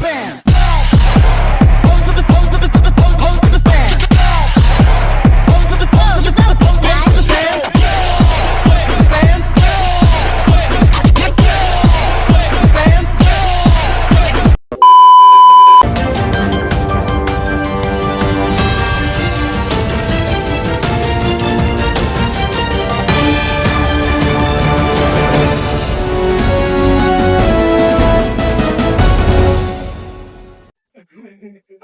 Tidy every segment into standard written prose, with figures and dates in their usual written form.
fans. Pose for the pose for the for the pose pose for the fans. Pose for the pose for the pose pose pose for the fans. For the fans. For the fans.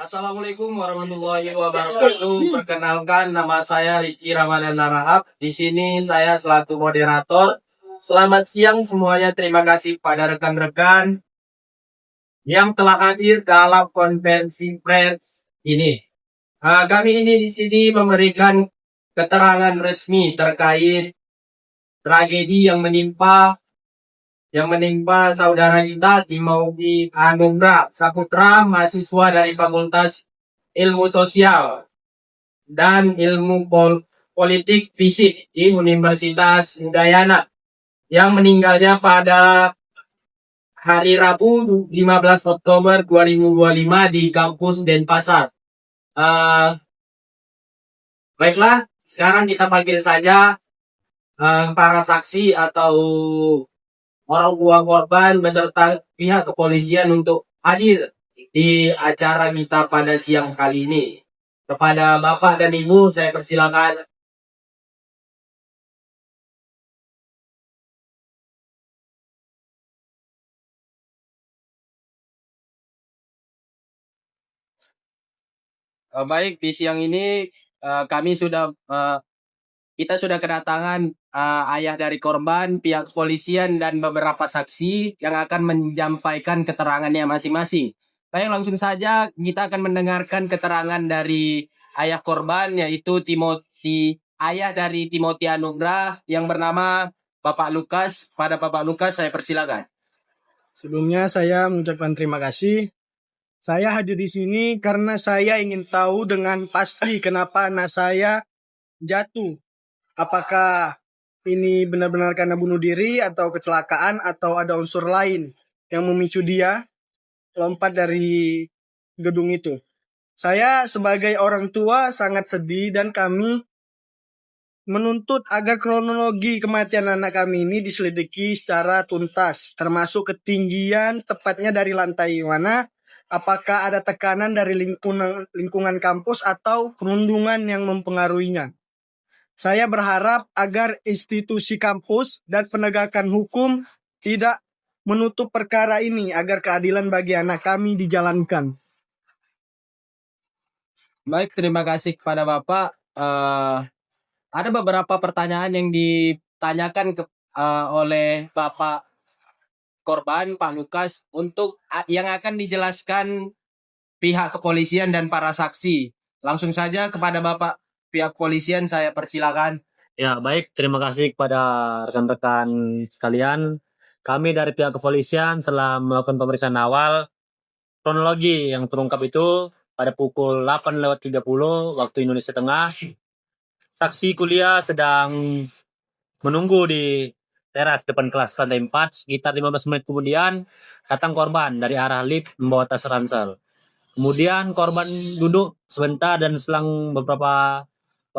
Assalamualaikum warahmatullahi wabarakatuh. Perkenalkan, nama saya Riki Ramadan Narahap. Di sini saya selaku moderator. Selamat siang semuanya. Terima kasih pada rekan-rekan yang telah hadir dalam konvensi pers ini. Kami ini di sini memberikan keterangan resmi terkait tragedi yang menimpa saudara kita Timothy Anugrah Saputra, mahasiswa dari Fakultas Ilmu Sosial dan Ilmu Politik Fisik di Universitas Udayana, yang meninggalnya pada hari Rabu 15 Oktober 2025 di kampus Denpasar. Baiklah, sekarang kita panggil saja para saksi atau orang tua korban beserta pihak kepolisian untuk hadir di acara kita pada siang kali ini. Kepada Bapak dan Ibu, saya persilakan. Baik, di siang ini kita sudah kedatangan ayah dari korban, pihak kepolisian, dan beberapa saksi yang akan menyampaikan keterangannya masing-masing. Baik, langsung saja kita akan mendengarkan keterangan dari ayah korban, yaitu ayah dari Timothy Anugrah yang bernama Bapak Lukas. Pada Bapak Lukas, saya persilakan. Sebelumnya saya mengucapkan terima kasih. Saya hadir di sini karena saya ingin tahu dengan pasti kenapa anak saya jatuh. Apakah ini benar-benar karena bunuh diri atau kecelakaan atau ada unsur lain yang memicu dia lompat dari gedung itu. Saya sebagai orang tua sangat sedih dan kami menuntut agar kronologi kematian anak kami ini diselidiki secara tuntas, termasuk ketinggian tepatnya dari lantai mana, apakah ada tekanan dari lingkungan kampus atau perundungan yang mempengaruhinya. Saya berharap agar institusi kampus dan penegakan hukum tidak menutup perkara ini agar keadilan bagi anak kami dijalankan. Baik, terima kasih kepada Bapak. Ada beberapa pertanyaan yang ditanyakan oleh Bapak korban, Pak Lukas, untuk yang akan dijelaskan pihak kepolisian dan para saksi. Langsung saja kepada Bapak pihak kepolisian, saya persilakan. Ya, baik. Terima kasih kepada rekan-rekan sekalian. Kami dari pihak kepolisian telah melakukan pemeriksaan awal. Kronologi yang terungkap itu pada pukul 8:30 waktu Indonesia Tengah. Saksi kuliah sedang menunggu di teras depan kelas lantai 4. Sekitar 15 menit kemudian datang korban dari arah lift membawa tas ransel. Kemudian korban duduk sebentar dan selang beberapa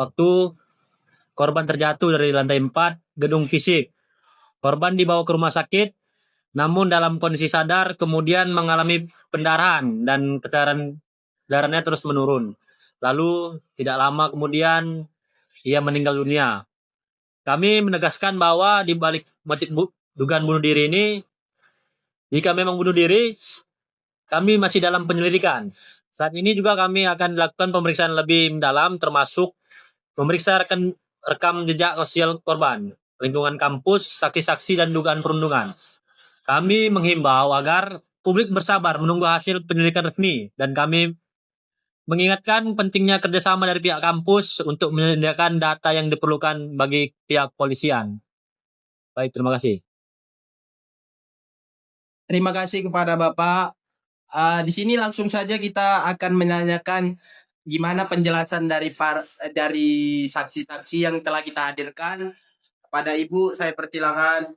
waktu korban terjatuh dari lantai 4 gedung fisik. Korban dibawa ke rumah sakit, namun dalam kondisi sadar, kemudian mengalami pendarahan dan kesadaran darahnya terus menurun. Lalu tidak lama kemudian ia meninggal dunia. Kami menegaskan bahwa di balik motif dugaan bunuh diri ini, jika memang bunuh diri, kami masih dalam penyelidikan. Saat ini juga kami akan lakukan pemeriksaan lebih mendalam, termasuk memeriksa rekam jejak sosial korban, lingkungan kampus, saksi-saksi, dan dugaan perundungan. Kami menghimbau agar publik bersabar menunggu hasil penyelidikan resmi, dan kami mengingatkan pentingnya kerjasama dari pihak kampus untuk menyediakan data yang diperlukan bagi pihak kepolisian. Baik, terima kasih. Terima kasih kepada Bapak. Di sini langsung saja kita akan menanyakan gimana penjelasan dari saksi-saksi yang telah kita hadirkan. Kepada Ibu, saya persilakan.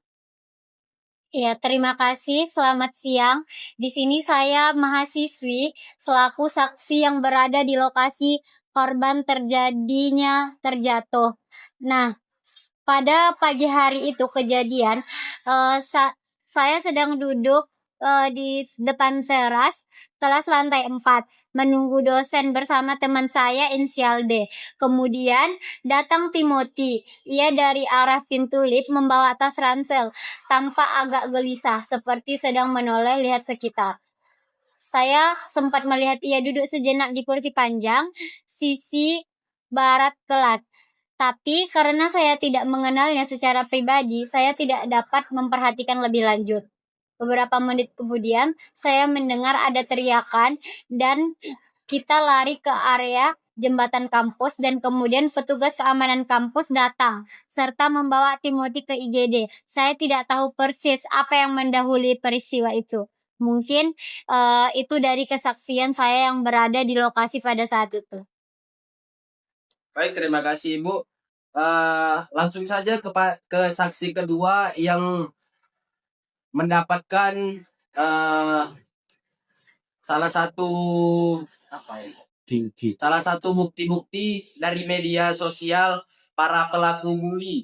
Ya, terima kasih. Selamat siang. Di sini saya mahasiswi selaku saksi yang berada di lokasi korban terjatuh. Nah, pada pagi hari itu kejadian, saya sedang duduk di depan teras kelas lantai 4 menunggu dosen bersama teman saya inisial D. Kemudian datang Timothy. Ia dari arah pintu lift membawa tas ransel, tampak agak gelisah seperti sedang menoleh lihat sekitar. Saya sempat melihat ia duduk sejenak di kursi panjang sisi barat kelas. Tapi karena saya tidak mengenalnya secara pribadi, saya tidak dapat memperhatikan lebih lanjut. Beberapa menit kemudian, saya mendengar ada teriakan dan kita lari ke area jembatan kampus dan kemudian petugas keamanan kampus datang serta membawa Timothy ke IGD. Saya tidak tahu persis apa yang mendahului peristiwa itu. Mungkin itu dari kesaksian saya yang berada di lokasi pada saat itu. Baik, terima kasih Ibu. Langsung saja ke saksi kedua yang mendapatkan salah satu bukti-bukti dari media sosial para pelaku bully.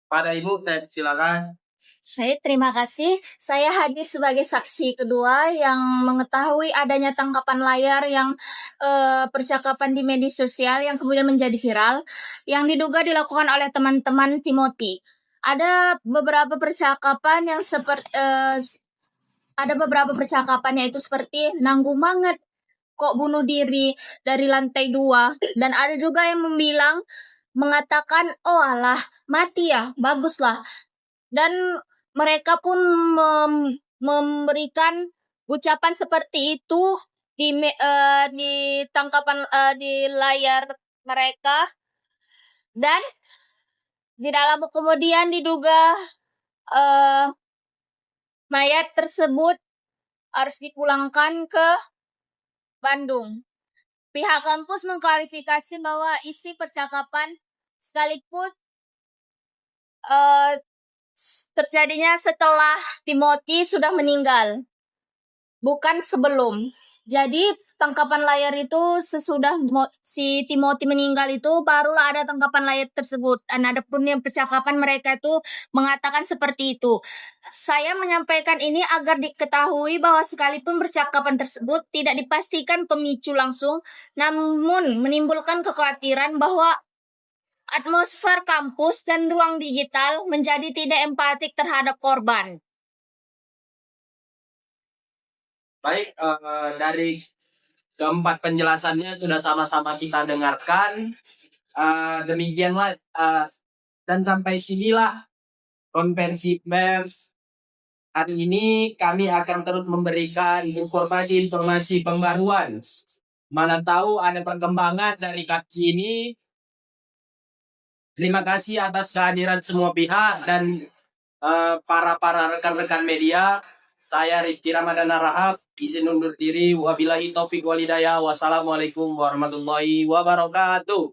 Pada Ibu, saya silakan. Baik, terima kasih. Saya hadir sebagai saksi kedua yang mengetahui adanya tangkapan layar yang percakapan di media sosial yang kemudian menjadi viral, yang diduga dilakukan oleh teman-teman Timothy. Ada beberapa percakapan yang yaitu seperti nanggung banget kok bunuh diri dari lantai 2, dan ada juga yang mengatakan oh alah mati ya baguslah, dan mereka pun memberikan ucapan seperti itu di tangkapan di layar mereka, dan di dalam kemudian diduga mayat tersebut harus dipulangkan ke Bandung. Pihak kampus mengklarifikasi bahwa isi percakapan sekaligus terjadinya setelah Timothy sudah meninggal, bukan sebelum. Jadi tangkapan layar itu sesudah si Timothy meninggal itu barulah ada tangkapan layar tersebut. Dan ada pun yang percakapan mereka itu mengatakan seperti itu. Saya menyampaikan ini agar diketahui bahwa sekalipun percakapan tersebut tidak dipastikan pemicu langsung, namun menimbulkan kekhawatiran bahwa atmosfer kampus dan ruang digital menjadi tidak empatik terhadap korban. Baik, dari keempat penjelasannya sudah sama-sama kita dengarkan. Demikianlah dan sampai sinilah konferensi pers hari ini. Kami akan terus memberikan informasi-informasi pembaruan. Mana tahu ada perkembangan dari kasus ini. Terima kasih atas kehadiran semua pihak dan para rekan-rekan media. Saya Rizky Ramadana Rahab, izin undur diri. Wabillahi taufiq walhidayah. Wassalamualaikum warahmatullahi wabarakatuh.